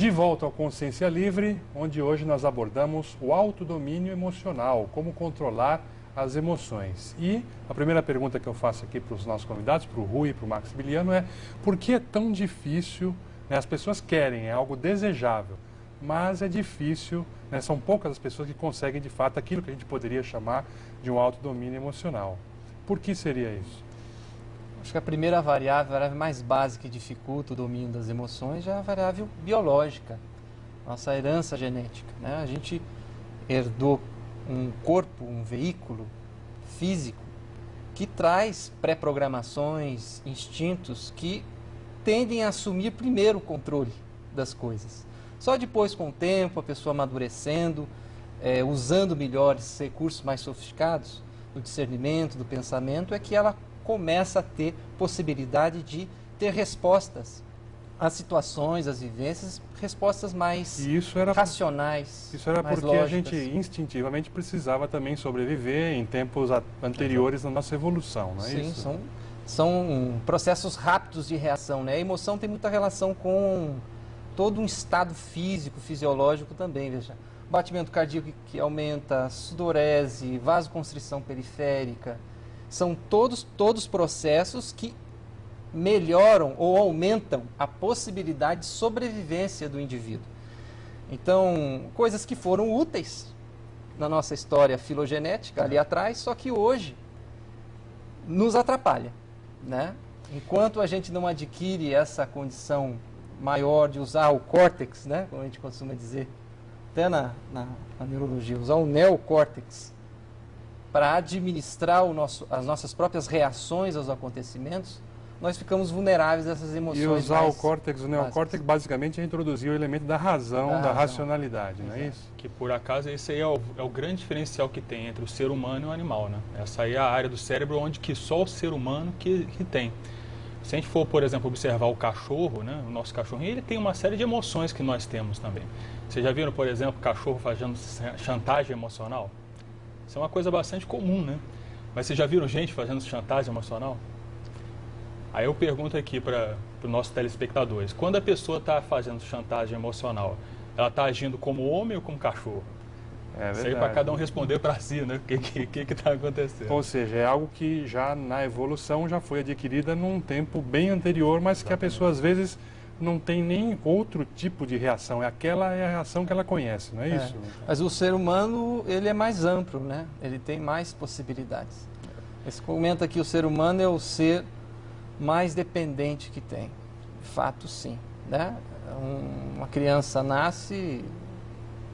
De volta ao Consciência Livre, onde hoje nós abordamos o autodomínio emocional, como controlar as emoções. E a primeira pergunta que eu faço aqui para os nossos convidados, para o Rui e para o Maximiliano, é por que é tão difícil, né? As pessoas querem, é algo desejável, mas é difícil, né? São poucas as pessoas que conseguem de fato aquilo que a gente poderia chamar de um autodomínio emocional. Por que seria isso? Acho que a primeira variável, a variável mais básica que dificulta o domínio das emoções é a variável biológica, nossa herança genética, né? A gente herdou um corpo, um veículo físico que traz pré-programações, instintos que tendem a assumir primeiro o controle das coisas. Só depois, com o tempo, a pessoa amadurecendo, usando melhores recursos mais sofisticados do discernimento, do pensamento, é que ela começa a ter possibilidade de ter respostas às situações, às vivências, respostas mais racionais. Isso era mais porque lógicas. A gente instintivamente precisava também sobreviver em tempos anteriores na nossa evolução, não é Sim, isso? são processos rápidos de reação, né? A emoção tem muita relação com todo um estado físico, fisiológico também, veja. Batimento cardíaco que aumenta, sudorese, vasoconstrição periférica, são todos processos que melhoram ou aumentam a possibilidade de sobrevivência do indivíduo. Então, coisas que foram úteis na nossa história filogenética ali atrás, só que hoje nos atrapalha, né? Enquanto a gente não adquire essa condição maior de usar o córtex, né, como a gente costuma dizer, até na neurologia, usar o neocórtex para administrar as nossas próprias reações aos acontecimentos, nós ficamos vulneráveis a essas emoções. E usar mais o córtex, o neocórtex, basicamente é introduzir o elemento da razão, da racionalidade, não é isso? Que por acaso esse aí é o grande diferencial que tem entre o ser humano e o animal, né? Essa aí é a área do cérebro onde que só o ser humano que tem. Se a gente for, por exemplo, observar o cachorro, né, o nosso cachorrinho, ele tem uma série de emoções que nós temos também. Vocês já viram, por exemplo, o cachorro fazendo chantagem emocional? Isso é uma coisa bastante comum, né? Mas vocês já viram gente fazendo chantagem emocional? Aí eu pergunto aqui para os nossos telespectadores, quando a pessoa está fazendo chantagem emocional, ela está agindo como homem ou como cachorro? É verdade. Isso aí para cada um responder para si, né? O que está acontecendo. Ou seja, é algo que já na evolução já foi adquirida num tempo bem anterior, mas que a pessoa às vezes não tem nem outro tipo de reação. Aquela é a reação que ela conhece, não é isso? Mas o ser humano, ele é mais amplo, né? Ele tem mais possibilidades. Esse comenta que o ser humano é o ser mais dependente que tem. De fato, sim, né? Uma criança nasce,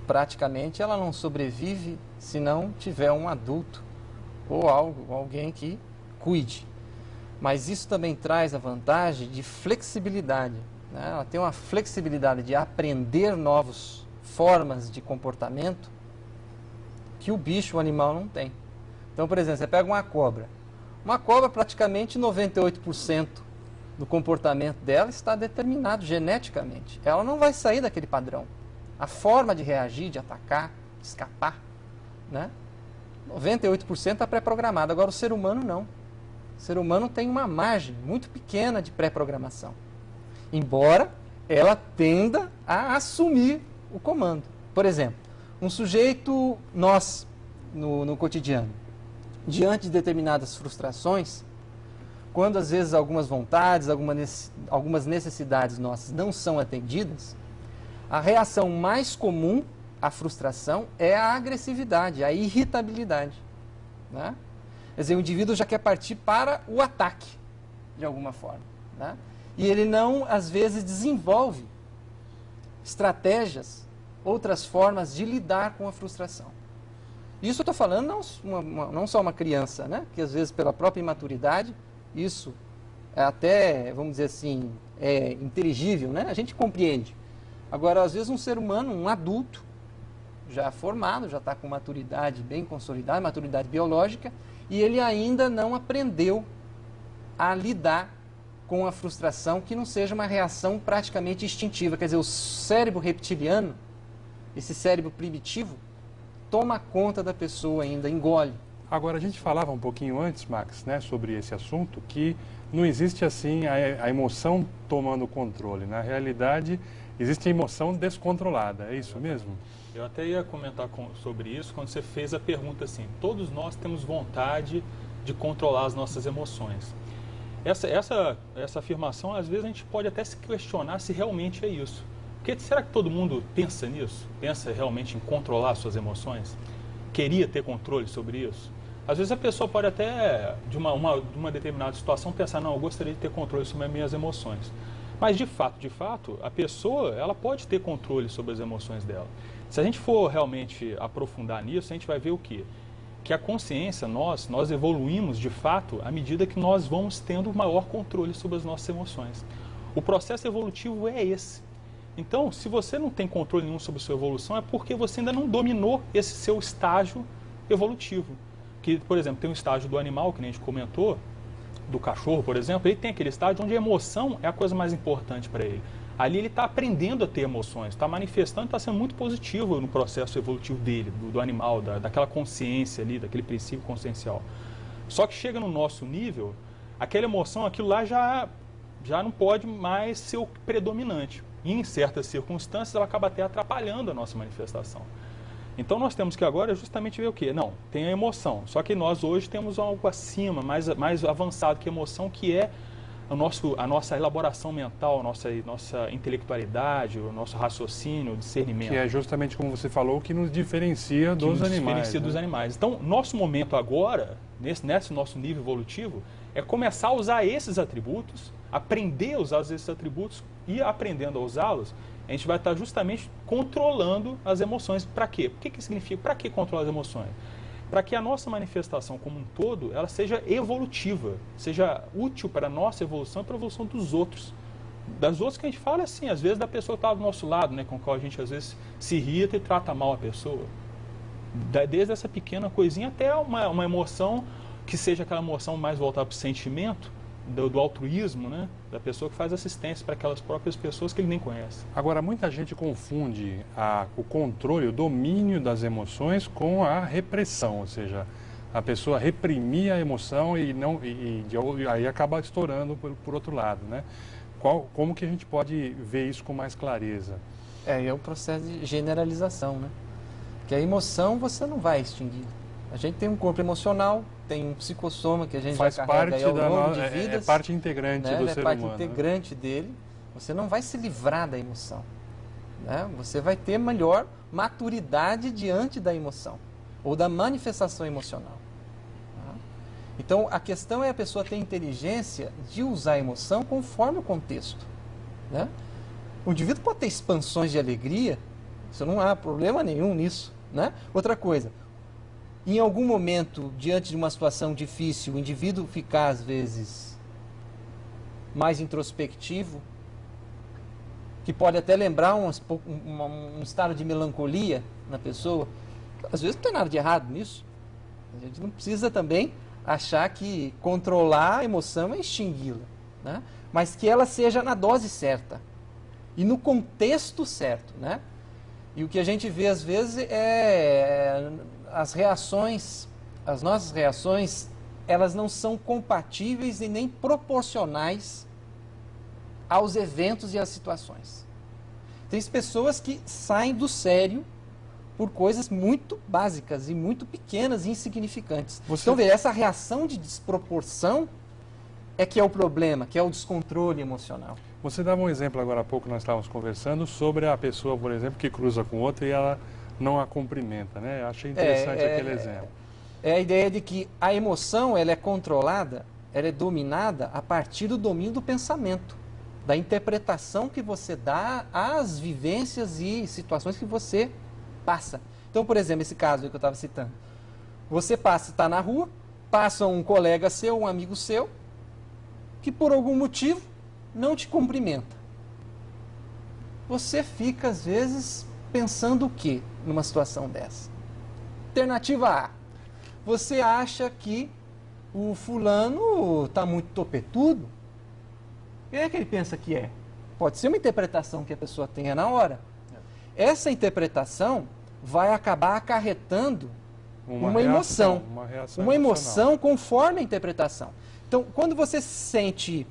praticamente ela não sobrevive se não tiver um adulto ou alguém que cuide. Mas isso também traz a vantagem de flexibilidade, né? Ela tem uma flexibilidade de aprender novas formas de comportamento que o bicho, o animal, não tem. Então, por exemplo, você pega uma cobra. Uma cobra, praticamente 98% do comportamento dela está determinado geneticamente. Ela não vai sair daquele padrão. A forma de reagir, de atacar, de escapar, né? 98% está pré-programado. Agora, o ser humano não. O ser humano tem uma margem muito pequena de pré-programação. Embora ela tenda a assumir o comando. Por exemplo, um sujeito, nós, no cotidiano, diante de determinadas frustrações, quando às vezes algumas vontades, algumas necessidades nossas não são atendidas, a reação mais comum à frustração é a agressividade, a irritabilidade, né? Quer dizer, o indivíduo já quer partir para o ataque, de alguma forma, né? E ele não, às vezes, desenvolve estratégias, outras formas de lidar com a frustração. Isso eu estou falando não só uma criança, né? Que às vezes pela própria imaturidade, isso é até, vamos dizer assim, é inteligível, né? A gente compreende. Agora, às vezes um ser humano, um adulto, já formado, já está com maturidade bem consolidada, maturidade biológica, e ele ainda não aprendeu a lidar com a frustração que não seja uma reação praticamente instintiva. Quer dizer, o cérebro reptiliano, esse cérebro primitivo, toma conta da pessoa ainda, engole. Agora, a gente falava um pouquinho antes, Max, né, sobre esse assunto, que não existe assim a emoção tomando o controle. Na realidade, existe a emoção descontrolada, é isso mesmo? Eu até ia comentar sobre isso quando você fez a pergunta assim, todos nós temos vontade de controlar as nossas emoções. Essa afirmação, às vezes a gente pode até se questionar se realmente é isso. Porque será que todo mundo pensa nisso? Pensa realmente em controlar suas emoções? Queria ter controle sobre isso? Às vezes a pessoa pode até, de uma determinada situação, pensar, não, eu gostaria de ter controle sobre as minhas emoções. Mas de fato, a pessoa, ela pode ter controle sobre as emoções dela. Se a gente for realmente aprofundar nisso, a gente vai ver o quê? Que a consciência, nós evoluímos de fato à medida que nós vamos tendo maior controle sobre as nossas emoções. O processo evolutivo é esse. Então, se você não tem controle nenhum sobre a sua evolução, é porque você ainda não dominou esse seu estágio evolutivo. Que, por exemplo, tem um estágio do animal, que nem a gente comentou, do cachorro, por exemplo, ele tem aquele estágio onde a emoção é a coisa mais importante para ele. Ali ele está aprendendo a ter emoções, está manifestando, está sendo muito positivo no processo evolutivo dele, do animal, daquela consciência ali, daquele princípio consciencial. Só que chega no nosso nível, aquela emoção, aquilo lá já não pode mais ser o predominante. E em certas circunstâncias ela acaba até atrapalhando a nossa manifestação. Então nós temos que agora justamente ver o quê? Não, tem a emoção, só que nós hoje temos algo acima, mais avançado que a emoção, que é a nossa elaboração mental, nossa intelectualidade, o nosso raciocínio, o discernimento. Que é justamente como você falou, que nos diferencia dos animais. Diferencia dos animais. Então, nosso momento agora, nesse nosso nível evolutivo, é começar a usar esses atributos, aprender a usar esses atributos e aprendendo a usá-los, a gente vai estar justamente controlando as emoções. Para quê? O que significa? Para que controlar as emoções? Para que a nossa manifestação como um todo, ela seja evolutiva, seja útil para a nossa evolução e para a evolução dos outros. Das outras que a gente fala assim, às vezes da pessoa que está do nosso lado, né, com a qual a gente às vezes se irrita e trata mal a pessoa. Desde essa pequena coisinha até uma emoção que seja aquela emoção mais voltada para o sentimento, do altruísmo, né? Da pessoa que faz assistência para aquelas próprias pessoas que ele nem conhece. Agora, muita gente confunde o controle, o domínio das emoções com a repressão, ou seja, a pessoa reprimir a emoção e aí acaba estourando por outro lado, né? Como que a gente pode ver isso com mais clareza? É o processo de generalização, né? Que a emoção você não vai extinguir. A gente tem um corpo emocional, tem um psicossoma que a gente faz já carrega parte aí ao longo de vidas. É parte integrante do ser humano. É parte integrante dele. Você não vai se livrar da emoção, né? Você vai ter melhor maturidade diante da emoção ou da manifestação emocional. Tá? Então, a questão é a pessoa ter inteligência de usar a emoção conforme o contexto, né? O indivíduo pode ter expansões de alegria, isso não há problema nenhum nisso, né? Outra coisa, em algum momento, diante de uma situação difícil, o indivíduo ficar, às vezes, mais introspectivo, que pode até lembrar um estado de melancolia na pessoa. Às vezes não tem nada de errado nisso. A gente não precisa também achar que controlar a emoção é extingui-la, né? Mas que ela seja na dose certa e no contexto certo, né? E o que a gente vê, às vezes, é as nossas reações, elas não são compatíveis e nem proporcionais aos eventos e às situações. Tem pessoas que saem do sério por coisas muito básicas e muito pequenas e insignificantes. Então, veja, essa reação de desproporção é que é o problema, que é o descontrole emocional. Você dava um exemplo agora há pouco, nós estávamos conversando sobre a pessoa, por exemplo, que cruza com outra e ela não a cumprimenta, né? Eu achei interessante aquele exemplo. É a ideia de que a emoção, ela é controlada, ela é dominada a partir do domínio do pensamento, da interpretação que você dá às vivências e situações que você passa. Então, por exemplo, esse caso aí que eu estava citando. Você está na rua, passa um colega seu, um amigo seu, que por algum motivo não te cumprimenta. Você fica, às vezes, pensando o quê numa situação dessa? Alternativa A. Você acha que o fulano está muito topetudo? Quem é que ele pensa que é? Pode ser uma interpretação que a pessoa tenha na hora. Essa interpretação vai acabar acarretando uma emoção. Uma emoção conforme a interpretação. Então, quando você se sente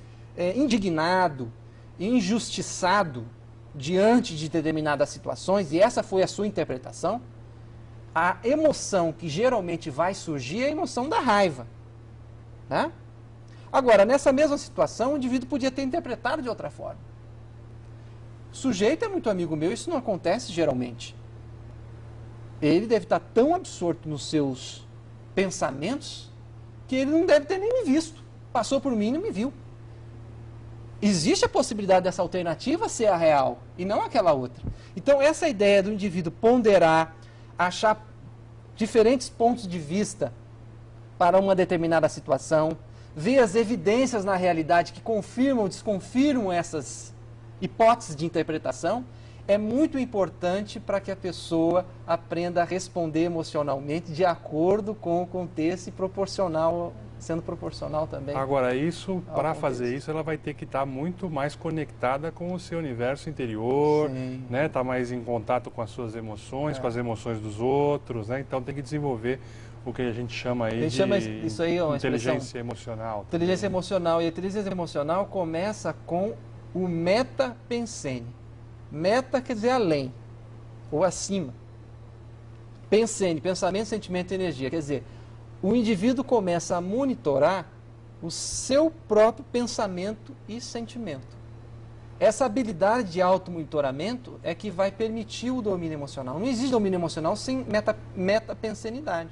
indignado, injustiçado, diante de determinadas situações, e essa foi a sua interpretação, a emoção que geralmente vai surgir é a emoção da raiva, né? Agora, nessa mesma situação, o indivíduo podia ter interpretado de outra forma. O sujeito é muito amigo meu, isso não acontece geralmente. Ele deve estar tão absorto nos seus pensamentos que ele não deve ter nem me visto. Passou por mim e não me viu. Existe a possibilidade dessa alternativa ser a real e não aquela outra. Então, essa ideia do indivíduo ponderar, achar diferentes pontos de vista para uma determinada situação, ver as evidências na realidade que confirmam ou desconfirmam essas hipóteses de interpretação, é muito importante para que a pessoa aprenda a responder emocionalmente de acordo com o contexto e proporcional, sendo proporcional também. Agora, isso, para fazer isso, ela vai ter que estar muito mais conectada com o seu universo interior, né? Estar mais em contato com as suas emoções, com as emoções dos outros, né? Então tem que desenvolver o que a gente chama aí de isso aí, inteligência emocional. Inteligência emocional. E a inteligência emocional começa com o meta-pensene. Meta quer dizer além, ou acima. Pensene, pensamento, sentimento e energia. Quer dizer, o indivíduo começa a monitorar o seu próprio pensamento e sentimento. Essa habilidade de automonitoramento é que vai permitir o domínio emocional. Não existe domínio emocional sem metapensenidade.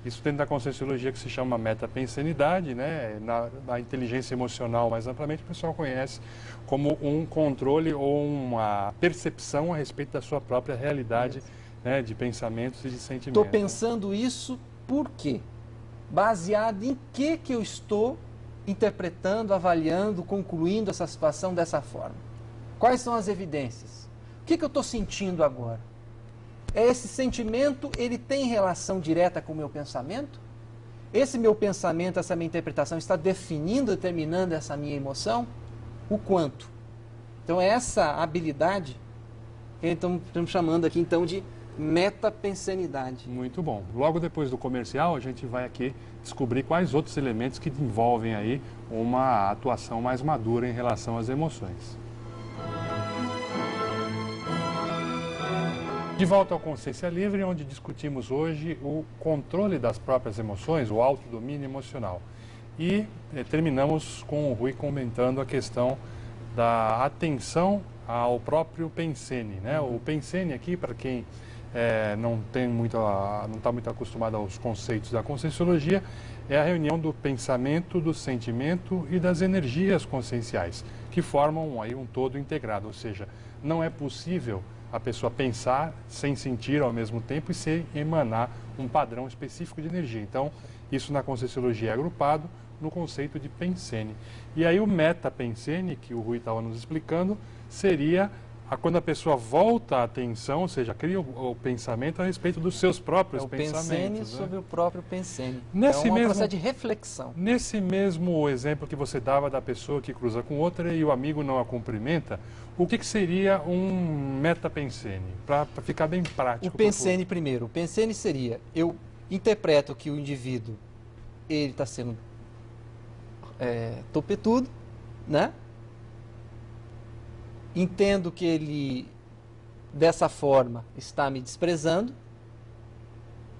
Isso dentro da Conscienciologia que se chama metapensenidade, né? Na inteligência emocional, mais amplamente, o pessoal conhece como um controle ou uma percepção a respeito da sua própria realidade, né? De pensamentos e de sentimentos. Estou pensando isso por quê? Baseado em que eu estou interpretando, avaliando, concluindo essa situação dessa forma? Quais são as evidências? O que eu estou sentindo agora? Esse sentimento, ele tem relação direta com o meu pensamento? Esse meu pensamento, essa minha interpretação está definindo, determinando essa minha emoção? O quanto? Então, essa habilidade que estamos chamando aqui, então, de metapensenidade. Muito bom. Logo depois do comercial, a gente vai aqui descobrir quais outros elementos que envolvem aí uma atuação mais madura em relação às emoções. De volta ao Consciência Livre, onde discutimos hoje o controle das próprias emoções, o autodomínio emocional. E terminamos com o Rui comentando a questão da atenção ao próprio pensene, né? O pensene aqui, para quem não está muito acostumado aos conceitos da Conscienciologia, é a reunião do pensamento, do sentimento e das energias conscienciais, que formam aí um todo integrado, ou seja, não é possível a pessoa pensar sem sentir ao mesmo tempo e sem emanar um padrão específico de energia. Então, isso na Conscienciologia é agrupado no conceito de pensene. E aí o meta-pensene, que o Rui estava nos explicando, seria quando a pessoa volta a atenção, ou seja, cria o pensamento a respeito dos seus próprios pensamentos. O pensene, né? Sobre o próprio pensene. Nesse então, é um mesmo processo de reflexão. Nesse mesmo exemplo que você dava da pessoa que cruza com outra e o amigo não a cumprimenta, o que seria um metapensene? Para ficar bem prático. O pensene primeiro. O pensene seria, eu interpreto que o indivíduo, ele está sendo topetudo, né? Entendo que ele, dessa forma, está me desprezando.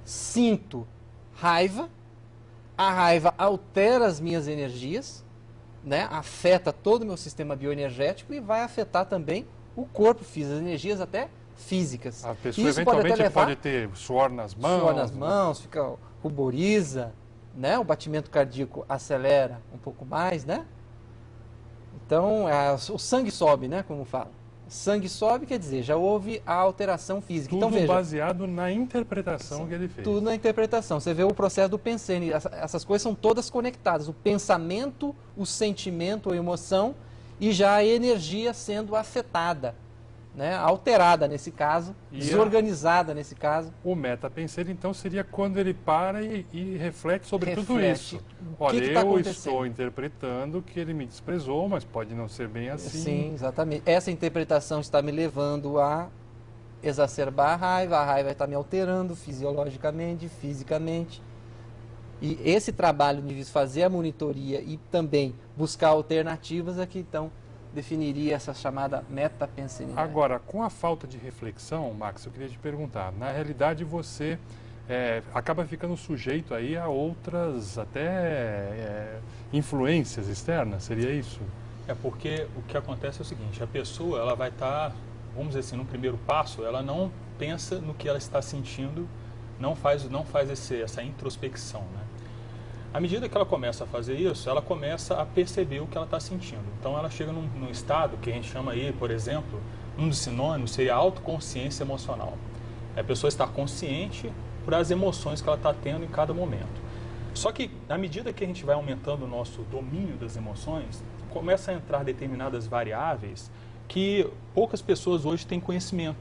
Sinto raiva. A raiva altera as minhas energias, né? Afeta todo o meu sistema bioenergético e vai afetar também o corpo físico, as energias até físicas. A pessoa isso eventualmente pode ter suor nas mãos. Suor nas mãos, fica, ruboriza, né? O batimento cardíaco acelera um pouco mais, né? Então, o sangue sobe, né? Como fala. Sangue sobe, quer dizer, já houve a alteração física. Tudo então, veja, baseado na interpretação que ele fez. Tudo na interpretação. Você vê o processo do pensene. Essas coisas são todas conectadas. O pensamento, o sentimento, a emoção e já a energia sendo afetada, né? Alterada nesse caso, desorganizada nesse caso. O metapensene, então, seria quando ele para e reflete sobre tudo isso. Olha, eu estou interpretando que ele me desprezou, mas pode não ser bem assim. Sim, exatamente. Essa interpretação está me levando a exacerbar a raiva está me alterando fisiologicamente, fisicamente. E esse trabalho de fazer a monitoria e também buscar alternativas é que então definiria essa chamada metapensenidade. Agora, com a falta de reflexão, Max, eu queria te perguntar, na realidade você acaba ficando sujeito aí a outras até influências externas, seria isso? É porque o que acontece é o seguinte, a pessoa ela vai estar, vamos dizer assim, no primeiro passo, ela não pensa no que ela está sentindo, não faz essa introspecção, né? À medida que ela começa a fazer isso, ela começa a perceber o que ela está sentindo. Então ela chega num estado que a gente chama aí, por exemplo, um dos sinônimos seria autoconsciência emocional. A pessoa está consciente das emoções que ela está tendo em cada momento. Só que, à medida que a gente vai aumentando o nosso domínio das emoções, começa a entrar determinadas variáveis que poucas pessoas hoje têm conhecimento,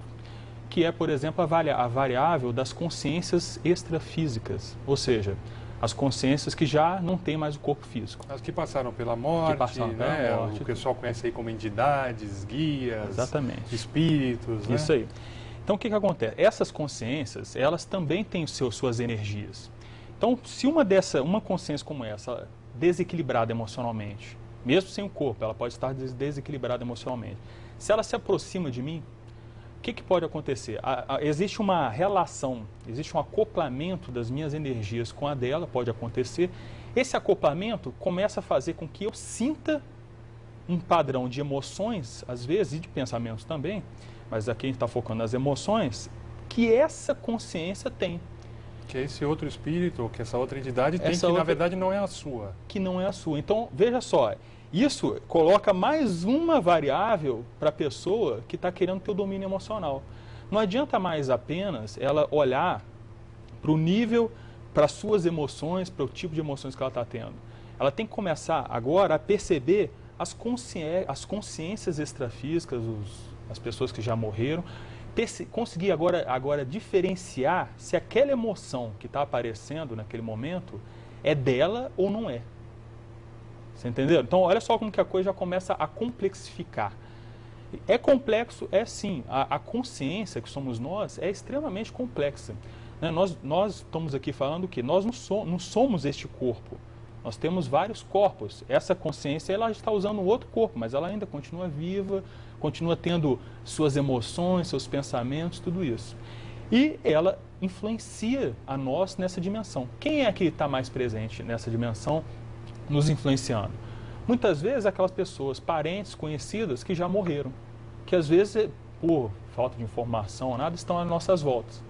que é, por exemplo, a variável das consciências extrafísicas, ou seja, as consciências que já não têm mais o corpo físico. As que passaram pela morte, né? O pessoal conhece aí como entidades, guias, exatamente, espíritos, né? Isso aí. Então, o que acontece? Essas consciências, elas também têm suas energias. Então, se uma consciência como essa, desequilibrada emocionalmente, mesmo sem o corpo, ela pode estar desequilibrada emocionalmente. Se ela se aproxima de mim, o que pode acontecer? Existe uma relação, existe um acoplamento das minhas energias com a dela, pode acontecer. Esse acoplamento começa a fazer com que eu sinta um padrão de emoções, às vezes, e de pensamentos também, mas aqui a gente está focando nas emoções, que essa consciência tem. Que esse outro espírito, ou que essa outra entidade tem, que na verdade não é a sua. Que não é a sua. Então, veja só, isso coloca mais uma variável para a pessoa que está querendo ter o domínio emocional. Não adianta mais apenas ela olhar para o nível, para as suas emoções, para o tipo de emoções que ela está tendo. Ela tem que começar agora a perceber as consciências extrafísicas, as pessoas que já morreram, conseguir agora diferenciar se aquela emoção que está aparecendo naquele momento é dela ou não é. Você entendeu? Então, olha só como que a coisa já começa a complexificar. É complexo? É sim. A consciência que somos nós é extremamente complexa. Né? Nós estamos aqui falando que nós não somos este corpo. Nós temos vários corpos. Essa consciência ela está usando outro corpo, mas ela ainda continua viva, continua tendo suas emoções, seus pensamentos, tudo isso. E ela influencia a nós nessa dimensão. Quem é que está mais presente nessa dimensão, nos influenciando? Muitas vezes aquelas pessoas, parentes, conhecidas, que já morreram, que às vezes, por falta de informação ou nada, estão às nossas voltas.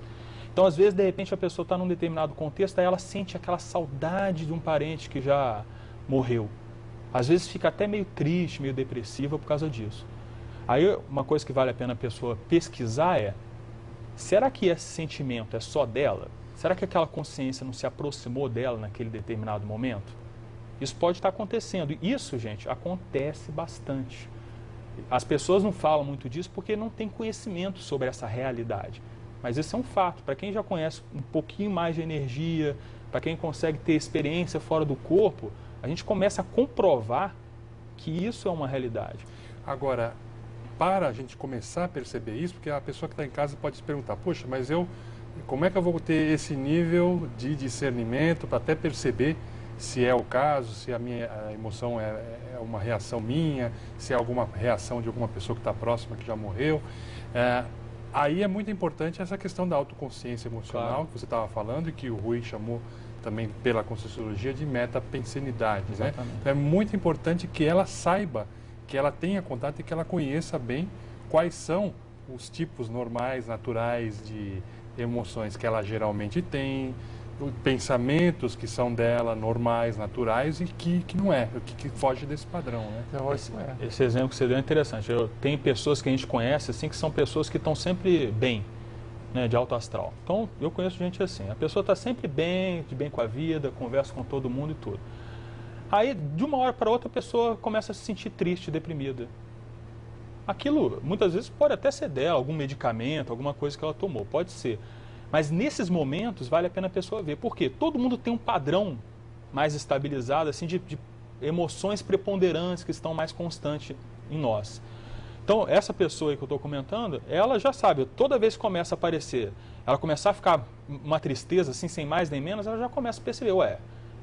Então, às vezes, de repente, a pessoa está num determinado contexto, aí ela sente aquela saudade de um parente que já morreu. Às vezes fica até meio triste, meio depressiva por causa disso. Aí, uma coisa que vale a pena a pessoa pesquisar é, será que esse sentimento é só dela? Será que aquela consciência não se aproximou dela naquele determinado momento? Isso pode estar acontecendo. E isso, gente, acontece bastante. As pessoas não falam muito disso porque não têm conhecimento sobre essa realidade. Mas isso é um fato. Para quem já conhece um pouquinho mais de energia, para quem consegue ter experiência fora do corpo, a gente começa a comprovar que isso é uma realidade. Agora, para a gente começar a perceber isso, porque a pessoa que está em casa pode se perguntar, poxa, mas como é que eu vou ter esse nível de discernimento para até perceber se é o caso, se a emoção é uma reação minha, se é alguma reação de alguma pessoa que está próxima, que já morreu. Aí é muito importante essa questão da autoconsciência emocional, claro, que você estava falando e que o Rui chamou também pela Conscienciologia de metapensenidade. Né? Então é muito importante que ela saiba, que ela tenha contato e que ela conheça bem quais são os tipos normais, naturais de emoções que ela geralmente tem, pensamentos que são dela, normais, naturais, e que não é, que foge desse padrão, né? Esse exemplo que você deu é interessante. Tem pessoas que a gente conhece, assim, que são pessoas que estão sempre bem, né, de alto astral. Então, eu conheço gente assim, a pessoa está sempre bem, de bem com a vida, conversa com todo mundo e tudo. Aí, de uma hora para outra, a pessoa começa a se sentir triste, deprimida. Aquilo, muitas vezes, pode até ser dela, algum medicamento, alguma coisa que ela tomou, pode ser. Mas nesses momentos vale a pena a pessoa ver. Por quê? Todo mundo tem um padrão mais estabilizado, assim, de emoções preponderantes que estão mais constantes em nós. Então, essa pessoa aí que eu estou comentando, ela já sabe, toda vez que começa a aparecer, ela começar a ficar uma tristeza, assim, sem mais nem menos, ela já começa a perceber,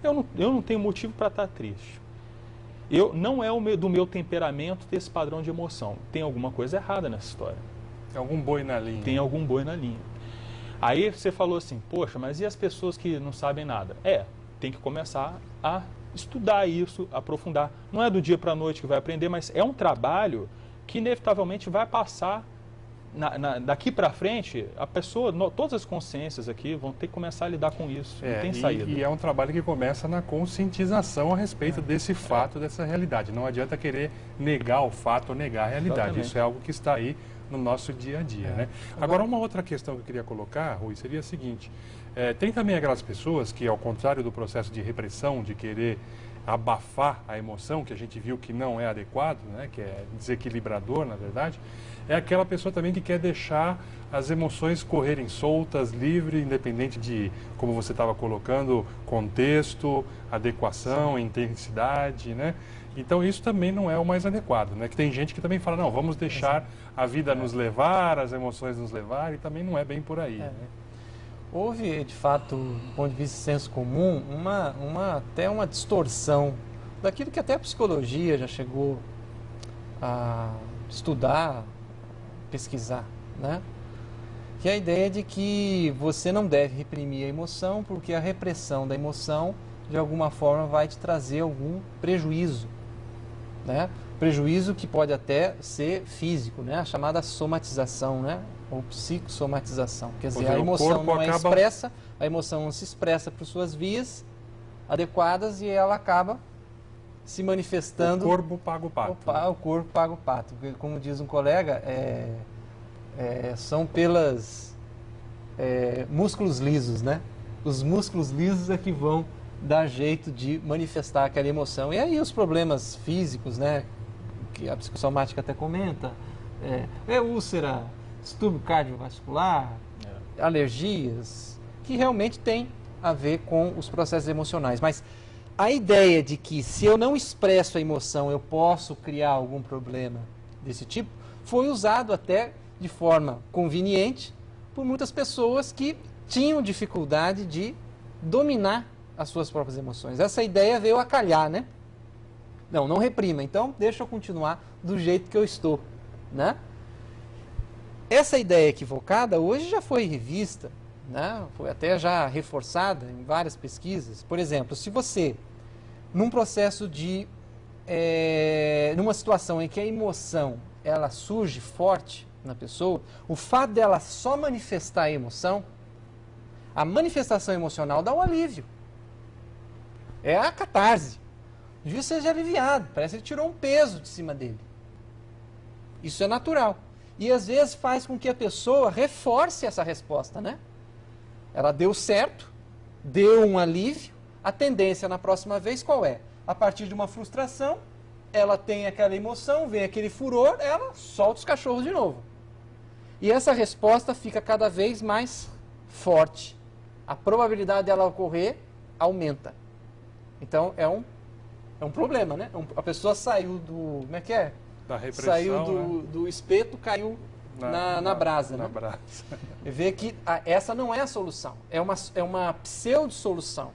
eu não tenho motivo para estar triste. Não é do meu temperamento ter esse padrão de emoção. Tem alguma coisa errada nessa história. Tem algum boi na linha. Tem algum boi na linha. Aí você falou assim, poxa, mas e as pessoas que não sabem nada? Tem que começar a estudar isso, aprofundar. Não é do dia para a noite que vai aprender, mas é um trabalho que inevitavelmente vai passar daqui para frente, a pessoa, todas as consciências aqui vão ter que começar a lidar com isso, não tem saída. E é um trabalho que começa na conscientização a respeito desse fato, dessa realidade. Não adianta querer negar o fato ou negar a realidade. Exatamente. Isso é algo que está aí no nosso dia a dia. Né? Agora, uma outra questão que eu queria colocar, Rui, seria a seguinte. Tem também aquelas pessoas que, ao contrário do processo de repressão, de querer abafar a emoção, que a gente viu que não é adequado, né, que é desequilibrador, na verdade, é aquela pessoa também que quer deixar as emoções correrem soltas, livre, independente de, como você estava colocando, contexto, adequação, intensidade, né? Então isso também não é o mais adequado, né? Que tem gente que também fala, não, vamos deixar a vida nos levar, as emoções nos levar, e também não é bem por aí. Né? Houve, de fato, do ponto de vista de senso comum, até uma distorção daquilo que até a psicologia já chegou a estudar, pesquisar, né? Que é a ideia de que você não deve reprimir a emoção, porque a repressão da emoção, de alguma forma, vai te trazer algum prejuízo, né? Prejuízo que pode até ser físico, né? A chamada somatização, né? Ou psicossomatização. Quer dizer, a emoção não é expressa, a emoção não se expressa por suas vias adequadas e ela acaba se manifestando. O corpo paga o pato. O corpo paga o pato. Como diz um colega, são pelas músculos lisos, né? Os músculos lisos é que vão dar jeito de manifestar aquela emoção. E aí os problemas físicos, né? Que a psicossomática até comenta, úlcera, distúrbio cardiovascular, alergias, que realmente tem a ver com os processos emocionais. Mas a ideia de que se eu não expresso a emoção eu posso criar algum problema desse tipo, foi usado até de forma conveniente por muitas pessoas que tinham dificuldade de dominar as suas próprias emoções. Essa ideia veio a calhar, né? Não reprima, então deixa eu continuar do jeito que eu estou, né? Essa ideia equivocada hoje já foi revista, né? Foi até já reforçada em várias pesquisas. Por exemplo, se você, num processo de, numa situação em que a emoção ela surge forte na pessoa, o fato dela só manifestar a emoção, a manifestação emocional dá um alívio. É a catarse. O juiz seja aliviado, parece que ele tirou um peso de cima dele. Isso é natural. E às vezes faz com que a pessoa reforce essa resposta, né? Ela deu certo, deu um alívio, a tendência na próxima vez qual é? A partir de uma frustração, ela tem aquela emoção, vem aquele furor, ela solta os cachorros de novo. E essa resposta fica cada vez mais forte. A probabilidade dela ocorrer aumenta. Então é um problema, né? A pessoa saiu do... Como é que é? Da repressão, saiu do espeto, caiu na brasa. Na né? brasa. Vê que essa não é a solução. É uma pseudo-solução.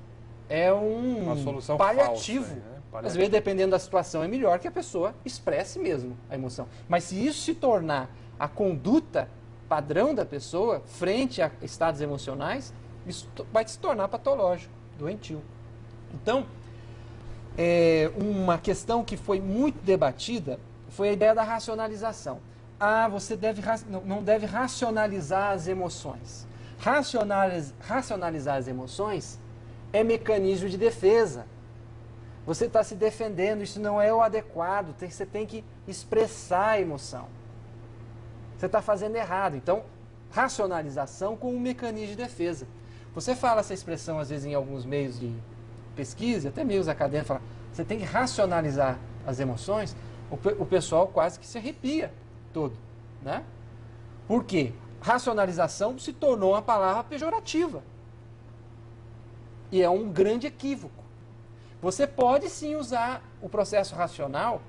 É uma solução paliativo. falsa, né? Às vezes, dependendo da situação, é melhor que a pessoa expresse mesmo a emoção. Mas se isso se tornar a conduta padrão da pessoa frente a estados emocionais, isso vai se tornar patológico, doentio. Então, uma questão que foi muito debatida foi a ideia da racionalização. Você não deve racionalizar as emoções. Racionalizar as emoções é mecanismo de defesa. Você está se defendendo, isso não é o adequado, você tem que expressar a emoção. Você está fazendo errado. Então, racionalização como um mecanismo de defesa. Você fala essa expressão, às vezes, em alguns meios de pesquisa, até meios acadêmicos, fala, você tem que racionalizar as emoções, o pessoal quase que se arrepia todo, né? Por quê? Racionalização se tornou uma palavra pejorativa. E é um grande equívoco. Você pode sim usar o processo racional